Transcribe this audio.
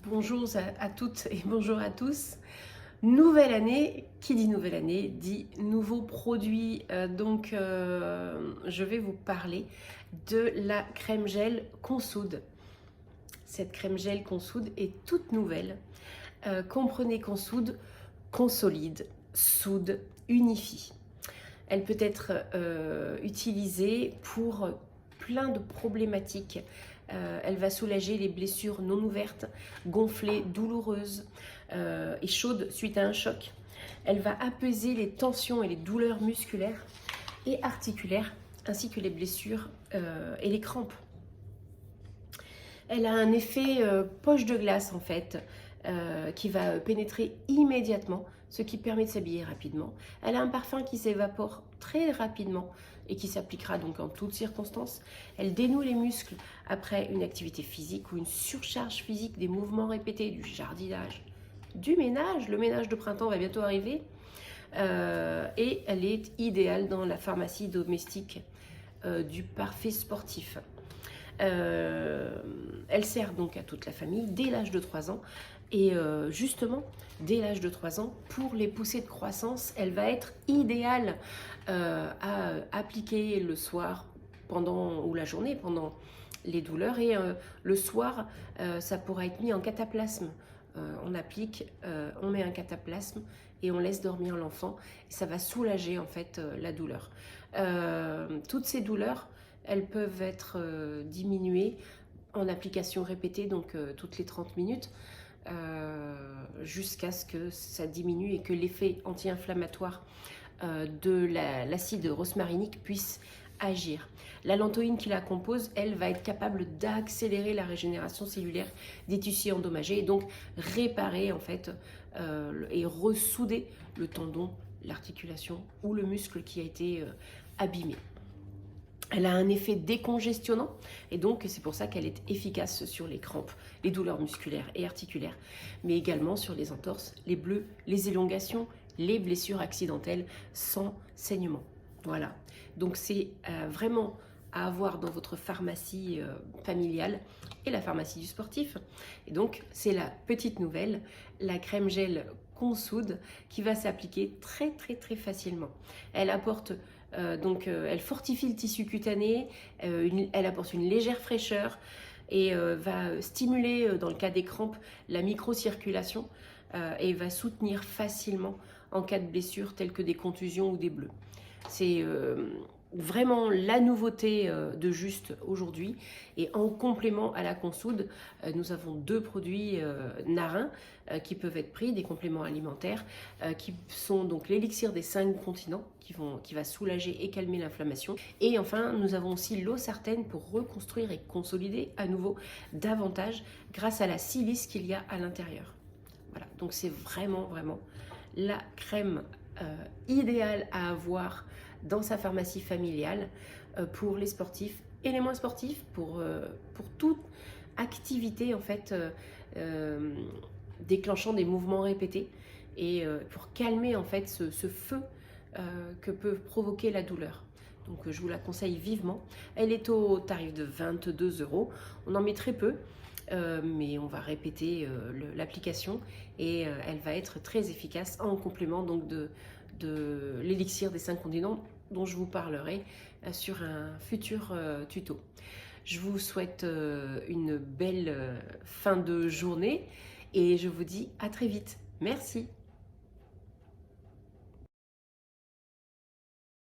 Bonjour à toutes et bonjour à tous. Nouvelle année, qui dit nouvelle année dit nouveaux produits. Je vais vous parler de la crème gel Consoude. Cette crème gel Consoude est toute nouvelle. Comprenez Consoude, consolide, soude, unifie. Elle peut être utilisée pour plein de problématiques. Elle va soulager les blessures non ouvertes, gonflées, douloureuses et chaudes suite à un choc. Elle va apaiser les tensions et les douleurs musculaires et articulaires, ainsi que les blessures et les crampes. Elle a un effet poche de glace en fait, qui va pénétrer immédiatement, ce qui permet de s'habiller rapidement. Elle a un parfum qui s'évapore très rapidement et qui s'appliquera donc en toutes circonstances. Elle dénoue les muscles après une activité physique ou une surcharge physique, des mouvements répétés, du jardinage, du ménage. Le ménage de printemps va bientôt arriver. Et elle est idéale dans la pharmacie domestique du parfait sportif. Elle sert donc à toute la famille dès l'âge de 3 ans. Et justement, dès l'âge de 3 ans, pour les poussées de croissance, elle va être idéale à appliquer le soir ou la journée pendant les douleurs. Et le soir, ça pourra être mis en cataplasme. On met un cataplasme et on laisse dormir l'enfant. Ça va soulager en fait la douleur. Toutes ces douleurs, elles peuvent être diminuées en application répétée, donc toutes les 30 minutes, jusqu'à ce que ça diminue et que l'effet anti-inflammatoire de l'acide rosmarinique puisse agir. La lantoïne qui la compose, elle va être capable d'accélérer la régénération cellulaire des tissus endommagés et donc réparer en fait et ressouder le tendon, l'articulation ou le muscle qui a été abîmé. Elle a un effet décongestionnant et donc c'est pour ça qu'elle est efficace sur les crampes, les douleurs musculaires et articulaires, mais également sur les entorses, les bleus, les élongations, les blessures accidentelles sans saignement. Voilà, donc c'est vraiment à avoir dans votre pharmacie familiale et la pharmacie du sportif. Et donc c'est la petite nouvelle, la crème gel Consoude qui va s'appliquer très facilement. Elle apporte elle fortifie le tissu cutané, elle apporte une légère fraîcheur et va stimuler, dans le cas des crampes, la microcirculation et va soutenir facilement en cas de blessures telles que des contusions ou des bleus. C'est vraiment la nouveauté de Juste aujourd'hui. Et en complément à la Consoude, nous avons deux produits narins qui peuvent être pris, des compléments alimentaires qui sont donc l'élixir des 5 continents qui va soulager et calmer l'inflammation. Et enfin, nous avons aussi l'eau sartène pour reconstruire et consolider à nouveau davantage grâce à la silice qu'il y a à l'intérieur. Voilà, donc c'est vraiment la crème idéale à avoir dans sa pharmacie familiale pour les sportifs et les moins sportifs, pour toute activité en fait déclenchant des mouvements répétés et pour calmer en fait ce feu que peut provoquer la douleur. Donc je vous la conseille vivement. Elle est au tarif de 22 €. On en met très peu, mais on va répéter l'application et elle va être très efficace en complément donc de l'élixir des 5 continents dont je vous parlerai sur un futur tuto. Je vous souhaite une belle fin de journée et je vous dis à très vite. Merci.